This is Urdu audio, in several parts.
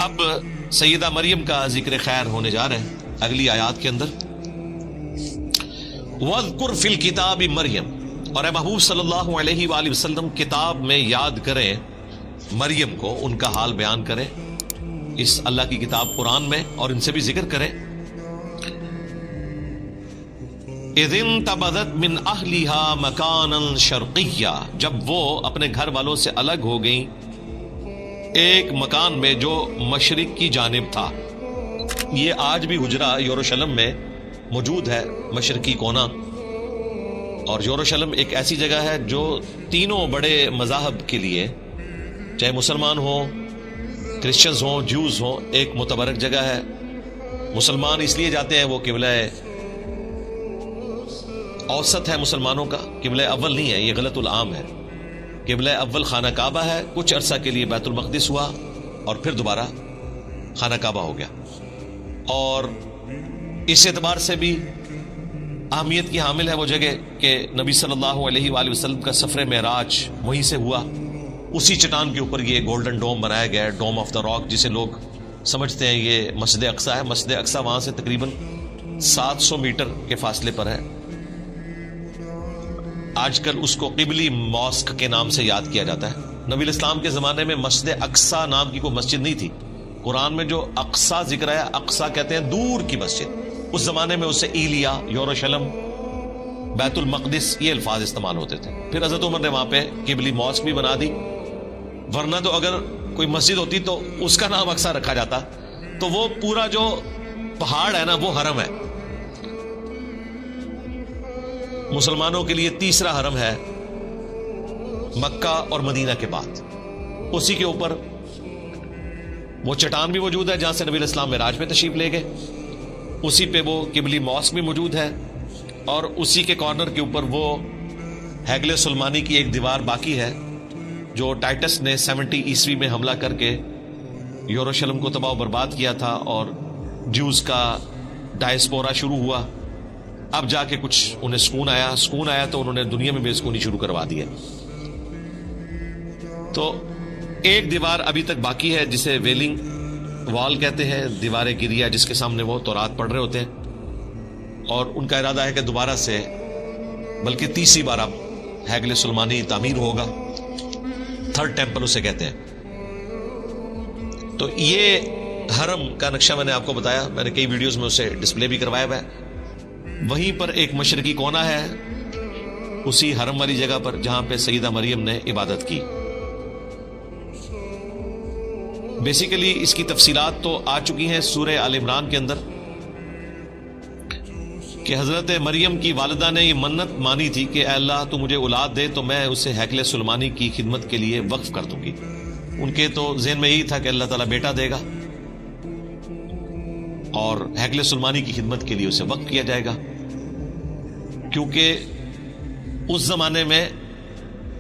اب سیدہ مریم کا ذکر خیر ہونے جا رہے ہیں اگلی آیات کے اندر. وَاذْكُرْ فِي الْكِتَابِ مریم، اور اے محبوب صلی اللہ علیہ وآلہ وسلم کتاب میں یاد کریں مریم کو، ان کا حال بیان کریں اس اللہ کی کتاب قرآن میں، اور ان سے بھی ذکر کریں. اِذِ انتبذت من اہلہا مکانا شرقیا، جب وہ اپنے گھر والوں سے الگ ہو گئیں ایک مکان میں جو مشرق کی جانب تھا. یہ آج بھی حجرہ یروشلم میں موجود ہے، مشرقی کونا. اور یروشلم ایک ایسی جگہ ہے جو تینوں بڑے مذاہب کے لیے، چاہے مسلمان ہوں، کرسچنز ہوں، جوز ہوں، ایک متبرک جگہ ہے. مسلمان اس لیے جاتے ہیں، وہ قبلہ اوسط ہے مسلمانوں کا، قبلہ اول نہیں ہے، یہ غلط العام ہے. قبلہ اول خانہ کعبہ ہے، کچھ عرصہ کے لیے بیت المقدس ہوا اور پھر دوبارہ خانہ کعبہ ہو گیا. اور اس اعتبار سے بھی اہمیت کی حامل ہے وہ جگہ کہ نبی صلی اللہ علیہ وآلہ وسلم کا سفر معراج وہیں سے ہوا. اسی چٹان کے اوپر یہ گولڈن ڈوم بنایا گیا ہے، ڈوم آف دا راک، جسے لوگ سمجھتے ہیں یہ مسجد اقصیٰ ہے. مسجد اقصیٰ وہاں سے تقریباً 700 میٹر کے فاصلے پر ہے. آج کل اس کو قبلی ماسک کے نام سے یاد کیا جاتا ہے. نبی الاسلام کے زمانے میں مسجد اقصیٰ نام کی کوئی مسجد نہیں تھی. قرآن میں جو اقصیٰ ذکر ہے، اقصیٰ کہتے ہیں دور کی مسجد. اس زمانے میں اسے ایلیا، یروشلم، بیت المقدس یہ الفاظ استعمال ہوتے تھے. پھر حضرت عمر نے وہاں پہ قبلی ماسک بھی بنا دی، ورنہ تو اگر کوئی مسجد ہوتی تو اس کا نام اقصیٰ رکھا جاتا. تو وہ پورا جو پہاڑ ہے نا، وہ حرم ہے. مسلمانوں کے لیے تیسرا حرم ہے مکہ اور مدینہ کے بعد. اسی کے اوپر وہ چٹان بھی موجود ہے جہاں سے نبی الاسلام معراج پہ تشریف لے گئے. اسی پہ وہ قبلی ماسک بھی موجود ہے، اور اسی کے کارنر کے اوپر وہ ہیگل سلمانی کی ایک دیوار باقی ہے جو ٹائٹس نے 70 عیسوی میں حملہ کر کے یروشلم کو تباہ و برباد کیا تھا، اور جوز کا ڈائسپورا شروع ہوا. اب جا کے کچھ انہیں سکون آیا تو انہوں نے دنیا میں بے سکونی شروع کروا دی ہے. تو ایک دیوار ابھی تک باقی ہے جسے ویلنگ وال کہتے ہیں، دیوار گریا، جس کے سامنے وہ تورات پڑھ رہے ہوتے ہیں. اور ان کا ارادہ ہے کہ دوبارہ سے، بلکہ تیسری بار اب ہیگل سلمانی تعمیر ہوگا. تھرڈ ٹیمپل اسے کہتے ہیں. تو یہ حرم کا نقشہ میں نے آپ کو بتایا، میں نے کئی ویڈیوز میں اسے ڈسپلے بھی کروایا ہوا ہے. وہیں پر ایک مشرقی کونا ہے اسی حرم والی جگہ پر جہاں پہ سیدہ مریم نے عبادت کی. بیسیکلی اس کی تفصیلات تو آ چکی ہیں سورہ آل عمران کے اندر، کہ حضرت مریم کی والدہ نے یہ منت مانی تھی کہ اے اللہ تو مجھے اولاد دے تو میں اسے ہیکل سلمانی کی خدمت کے لیے وقف کر دوں گی. ان کے تو ذہن میں یہی تھا کہ اللہ تعالیٰ بیٹا دے گا اور ہیکل سلمانی کی خدمت کے لیے اسے وقف کیا جائے گا. کیونکہ اس زمانے میں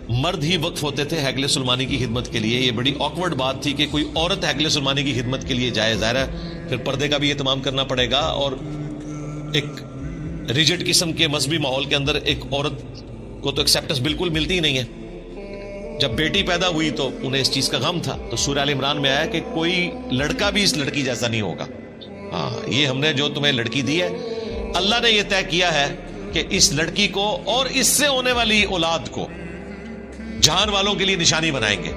مرد ہی وقف ہوتے تھے ہیکل سلمانی کی خدمت کے لیے. یہ بڑی آکورڈ بات تھی کہ کوئی عورت ہیکل سلمانی کی خدمت کے لیے جائے. ظاہر ہے پھر پردے کا بھی اہتمام کرنا پڑے گا، اور ایک ریجڈ قسم کے مذہبی ماحول کے اندر ایک عورت کو تو ایکسیپٹنس بالکل ملتی ہی نہیں ہے. جب بیٹی پیدا ہوئی تو انہیں اس چیز کا غم تھا. تو سورہ آل عمران میں آیا کہ کوئی لڑکا بھی اس لڑکی جیسا نہیں ہوگا. ہاں، یہ ہم نے جو تمہیں لڑکی دی ہے، اللہ نے یہ طے کیا ہے کہ اس لڑکی کو اور اس سے ہونے والی اولاد کو جہان والوں کے لیے نشانی بنائیں گے.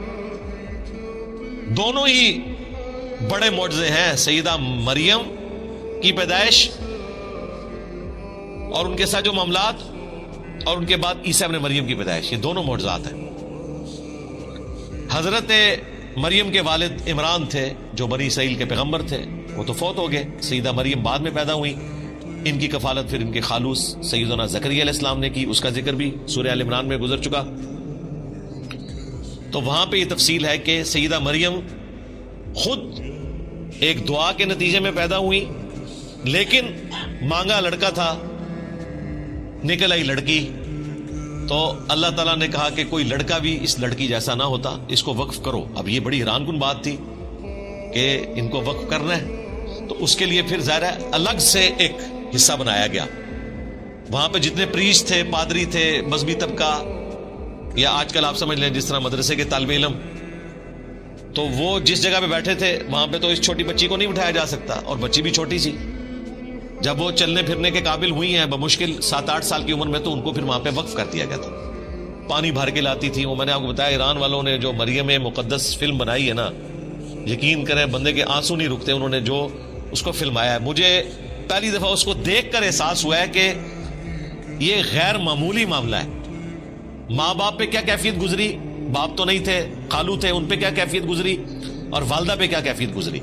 دونوں ہی بڑے معجزے ہیں، سیدہ مریم کی پیدائش اور ان کے ساتھ جو معاملات، اور ان کے بعد عیسیٰ ابن مریم کی پیدائش. یہ دونوں معجزات ہیں. حضرت مریم کے والد عمران تھے جو بنی اسرائیل کے پیغمبر تھے، وہ تو فوت ہو گئے. سیدہ مریم بعد میں پیدا ہوئی. ان کی کفالت پھر ان کے خالوص سیدنا زکریا علیہ السلام نے کی. اس کا ذکر بھی سورہ آل عمران میں گزر چکا. تو وہاں پہ یہ تفصیل ہے کہ سیدہ مریم خود ایک دعا کے نتیجے میں پیدا ہوئی، لیکن مانگا لڑکا تھا، نکل آئی لڑکی. تو اللہ تعالیٰ نے کہا کہ کوئی لڑکا بھی اس لڑکی جیسا نہ ہوتا، اس کو وقف کرو. اب یہ بڑی حیران کن بات تھی کہ ان کو وقف کرنا ہے. تو اس کے لیے پھر ظاہر ہے الگ سے ایک حصہ بنایا گیا. وہاں پہ جتنے پریسٹ تھے، پادری تھے، مذہبی طبقہ، یا آج کل آپ سمجھ لیں جس طرح مدرسے کے طالب علم، تو وہ جس جگہ پہ بیٹھے تھے وہاں پہ تو اس چھوٹی بچی کو نہیں بٹھایا جا سکتا، اور بچی بھی چھوٹی سی. جب وہ چلنے پھرنے کے قابل ہوئی ہیں بمشکل 7-8 سال کی عمر میں، تو ان کو پھر وہاں پہ وقف کر دیا گیا تھا. پانی بھر کے لاتی تھی وہ. میں نے آپ کو بتایا ایران والوں نے جو مریم مقدس فلم بنائی ہے نا، یقین کریں بندے کے آنسو نہیں رکتے. انہوں نے جو اس کو فلمایا ہے، مجھے پہلی دفعہ اس کو دیکھ کر احساس ہوا ہے کہ یہ غیر معمولی معاملہ ہے. ماں باپ پہ کیا کیفیت گزری، باپ تو نہیں تھے، خالو تھے، ان پہ کیا کیفیت گزری، اور والدہ پہ کیا کیفیت گزری.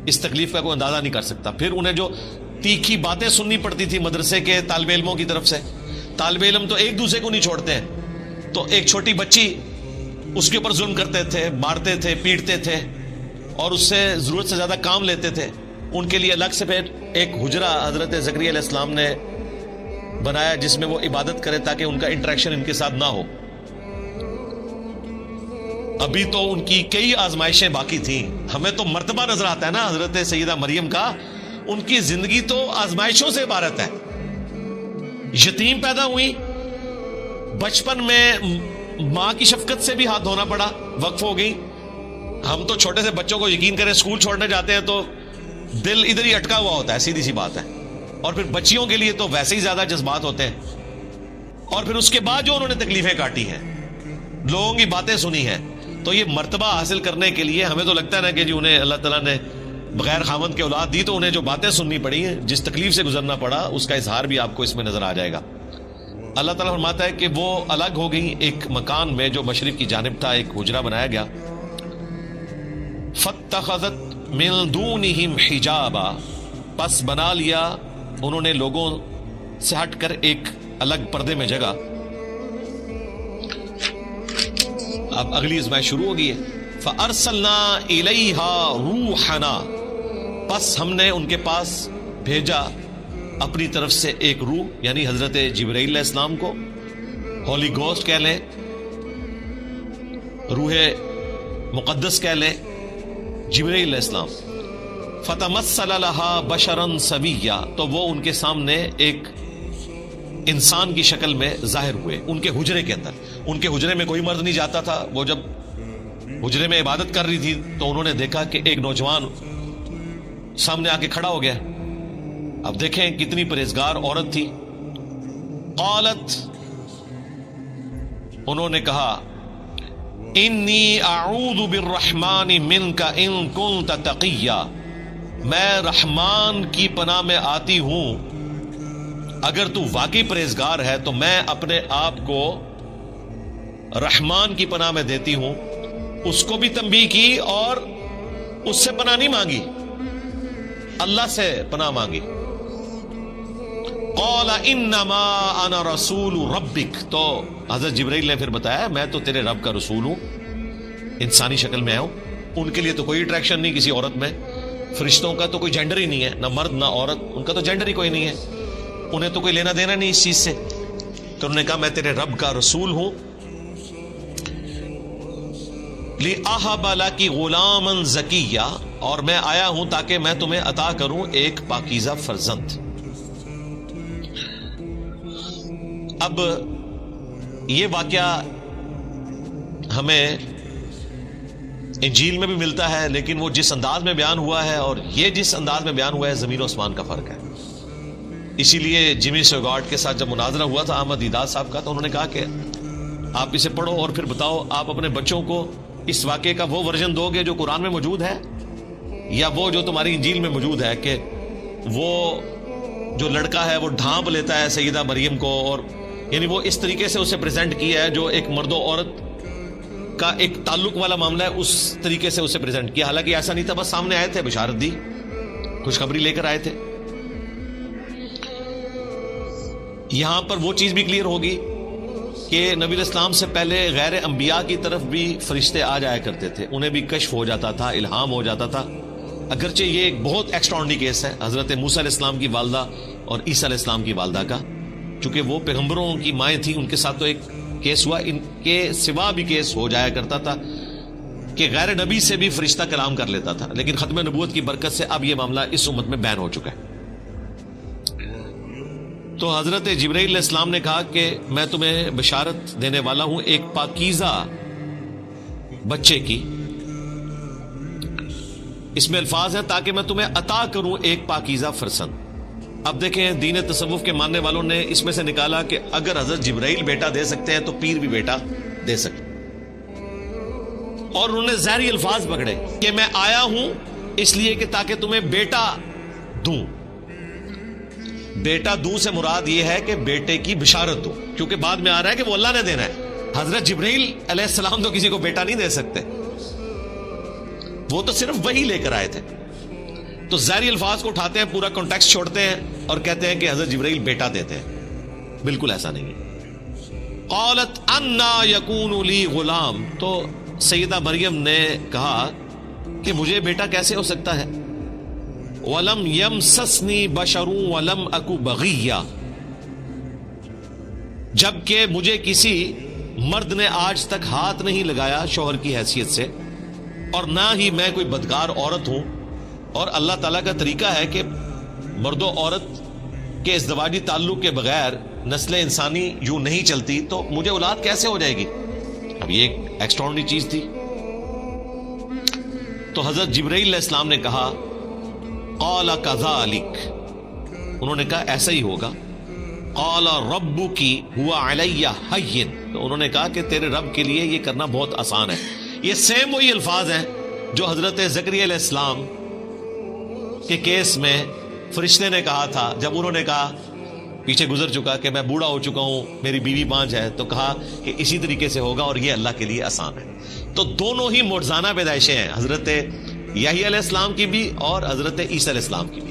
اس تکلیف کا کوئی اندازہ نہیں کر سکتا. پھر انہیں جو تیکھی باتیں سننی پڑتی تھی مدرسے کے طالب علموں کی طرف سے. طالب علم تو ایک دوسرے کو نہیں چھوڑتے ہیں، تو ایک چھوٹی بچی اس کے اوپر ظلم کرتے تھے، مارتے تھے، پیٹتے تھے، اور اس سے ضرورت سے زیادہ کام لیتے تھے. ان کے لیے الگ سے پھر ایک حجرہ حضرت زکریا علیہ السلام نے بنایا جس میں وہ عبادت کرے تاکہ ان کا انٹریکشن ان کے ساتھ نہ ہو. ابھی تو ان کی کئی آزمائشیں باقی تھیں. ہمیں تو مرتبہ نظر آتا ہے نا حضرت سیدہ مریم کا، ان کی زندگی تو آزمائشوں سے عبارت ہے. یتیم پیدا ہوئی، بچپن میں ماں کی شفقت سے بھی ہاتھ دھونا پڑا، وقف ہو گئی. ہم تو چھوٹے سے بچوں کو یقین کریں اسکول چھوڑنے جاتے ہیں تو دل ادھر ہی اٹکا ہوا ہوتا ہے، سیدھی سی بات ہے. اور پھر بچیوں کے لیے تو ویسے ہی زیادہ جذبات ہوتے ہیں. اور پھر اس کے بعد جو انہوں نے تکلیفیں کاٹی ہیں، لوگوں کی باتیں سنی ہیں، تو یہ مرتبہ حاصل کرنے کے لیے ہمیں تو لگتا ہے نا کہ جی انہیں اللہ تعالیٰ نے بغیر خاوند کے اولاد دی، تو انہیں جو باتیں سننی پڑی ہیں، جس تکلیف سے گزرنا پڑا، اس کا اظہار بھی آپ کو اس میں نظر آ جائے گا. اللہ تعالیٰ فرماتا ہے کہ وہ الگ ہو گئی ایک مکان میں جو مشرق کی جانب تھا، ایک حجرہ بنایا گیا. فاتخذت من دونہم حجابا، پس بنا لیا انہوں نے لوگوں سے ہٹ کر ایک الگ پردے میں جگہ. اب اگلی ازمائش شروع ہو گئی ہے. فَأَرْسَلْنَا إِلَيْهَا رُوحَنَا، پس ہم نے ان کے پاس بھیجا اپنی طرف سے ایک روح، یعنی حضرت جبرائیل علیہ السلام کو. ہولی گوسٹ کہہ لیں، روح مقدس کہہ لیں، جبرائیل علیہ السلام. فَتَمَثَّلَ لَهَا بَشَرًا سَوِيًّا، تو وہ ان کے سامنے ایک انسان کی شکل میں ظاہر ہوئے ان کے حجرے کے اندر. ان کے حجرے میں کوئی مرد نہیں جاتا تھا. وہ جب حجرے میں عبادت کر رہی تھی تو انہوں نے دیکھا کہ ایک نوجوان سامنے آ کے کھڑا ہو گیا. اب دیکھیں کتنی پرہیزگار عورت تھی. قالت، انہوں نے کہا، انی اعوذ بالرحمن منک ان کنت تقیا، میں رحمان کی پناہ میں آتی ہوں، اگر تو واقعی پرہیزگار ہے تو میں اپنے آپ کو رحمان کی پناہ میں دیتی ہوں. اس کو بھی تنبیہ کی اور اس سے پناہ نہیں مانگی، اللہ سے پناہ مانگی. قال انما انا رسول ربک، تو حضرت جبرائیل نے پھر بتایا میں تو تیرے رب کا رسول ہوں، انسانی شکل میں ہوں. ان کے لیے تو کوئی اٹریکشن نہیں کسی عورت میں. فرشتوں کا تو کوئی جینڈر ہی نہیں ہے، نہ مرد نہ عورت، ان کا تو جینڈر ہی کوئی نہیں ہے. انہیں تو کوئی لینا دینا نہیں اس چیز سے. تو انہوں نے کہا میں تیرے رب کا رسول ہوں. لِأَحَبَ لَكِ غُلَامًا زَكِيًّا، اور میں آیا ہوں تاکہ میں تمہیں عطا کروں ایک پاکیزہ فرزند. اب یہ واقعہ ہمیں انجیل میں بھی ملتا ہے، لیکن وہ جس انداز میں بیان ہوا ہے اور یہ جس انداز میں بیان ہوا ہے، زمین و آسمان کا فرق ہے. اسی لیے جیمی سوگارٹ کے ساتھ جب مناظرہ ہوا تھا احمد دیدار صاحب کا، تو انہوں نے کہا کہ آپ اسے پڑھو اور پھر بتاؤ آپ اپنے بچوں کو اس واقعے کا وہ ورژن دو گے جو قرآن میں موجود ہے، یا وہ جو تمہاری انجیل میں موجود ہے کہ وہ جو لڑکا ہے وہ ڈھانپ لیتا ہے سیدہ مریم کو، اور یعنی وہ اس طریقے سے اسے پریزنٹ کیا ہے جو ایک مرد و عورت کا ایک تعلق والا معاملہ ہے، اس طریقے سے اسے پریزنٹ کیا. حالانکہ ایسا نہیں تھا، بس سامنے آئے تھے، بشارت دی، خوشخبری لے کر آئے تھے. یہاں پر وہ چیز بھی کلیئر ہوگی کہ نبی علیہ السلام سے پہلے غیر انبیاء کی طرف بھی فرشتے آ جایا کرتے تھے، انہیں بھی کشف ہو جاتا تھا، الہام ہو جاتا تھا. اگرچہ یہ ایک بہت ایکسٹراڈنری کیس ہے حضرت موسیٰ علیہ السلام کی والدہ اور عیسیٰ علیہ السلام کی والدہ کا، چونکہ وہ پیغمبروں کی مائیں تھیں، ان کے ساتھ تو ایک کیس ہوا. ان کے سوا بھی کیس ہو جایا کرتا تھا کہ غیر نبی سے بھی فرشتہ کلام کر لیتا تھا، لیکن ختم نبوت کی برکت سے اب یہ معاملہ اس امت میں بین ہو چکا ہے. تو حضرت جبرائیل علیہ السلام نے کہا کہ میں تمہیں بشارت دینے والا ہوں ایک پاکیزہ بچے کی. اس میں الفاظ ہیں تاکہ میں تمہیں عطا کروں ایک پاکیزہ فرزند. اب دیکھیں دین تصوف کے ماننے والوں نے اس میں سے نکالا کہ اگر حضرت جبرائیل بیٹا دے سکتے ہیں تو پیر بھی بیٹا دے سکتے، اور انہوں نے ظاہری الفاظ پکڑے کہ میں آیا ہوں اس لیے کہ تاکہ تمہیں بیٹا دوں. بیٹا دوں سے مراد یہ ہے کہ بیٹے کی بشارت دو، کیونکہ بعد میں آ رہا ہے کہ وہ اللہ نے دینا ہے. حضرت جبرائیل علیہ السلام تو کسی کو بیٹا نہیں دے سکتے، وہ تو صرف وہی لے کر آئے تھے. تو ظاہری الفاظ کو اٹھاتے ہیں، پورا کانٹیکسٹ چھوڑتے ہیں اور کہتے ہیں کہ حضرت جبرائیل بیٹا دیتے ہیں. بالکل ایسا نہیں ہے. قالت انا یکون لی غلام، تو سیدہ مریم نے کہا کہ مجھے بیٹا کیسے ہو سکتا ہے. ولم یمسسنی بشر ولم اکو بغیہ، جبکہ مجھے کسی مرد نے آج تک ہاتھ نہیں لگایا شوہر کی حیثیت سے، اور نہ ہی میں کوئی بدکار عورت ہوں. اور اللہ تعالیٰ کا طریقہ ہے کہ مرد و عورت کے ازدواجی تعلق کے بغیر نسل انسانی یوں نہیں چلتی، تو مجھے اولاد کیسے ہو جائے گی. اب یہ ایک ایکسٹراڈنری چیز تھی. تو حضرت جبرائیل علیہ السلام نے کہا قال کذالک، انہوں نے کہا ایسا ہی ہوگا. قال ربک هو علی ہین، تو انہوں نے کہا کہ تیرے رب کے لیے یہ کرنا بہت آسان ہے. یہ سیم وہی الفاظ ہیں جو حضرت زکریا علیہ السلام کے کیس میں فرشتے نے کہا تھا جب انہوں نے کہا، پیچھے گزر چکا کہ میں بوڑھا ہو چکا ہوں، میری بیوی 5 ہے، تو کہا کہ اسی طریقے سے ہوگا اور یہ اللہ کے لیے آسان ہے. تو دونوں ہی معجزانہ پیدائشیں ہیں، حضرت یحییٰ علیہ السلام کی بھی اور حضرت عیسیٰ علیہ السلام کی بھی.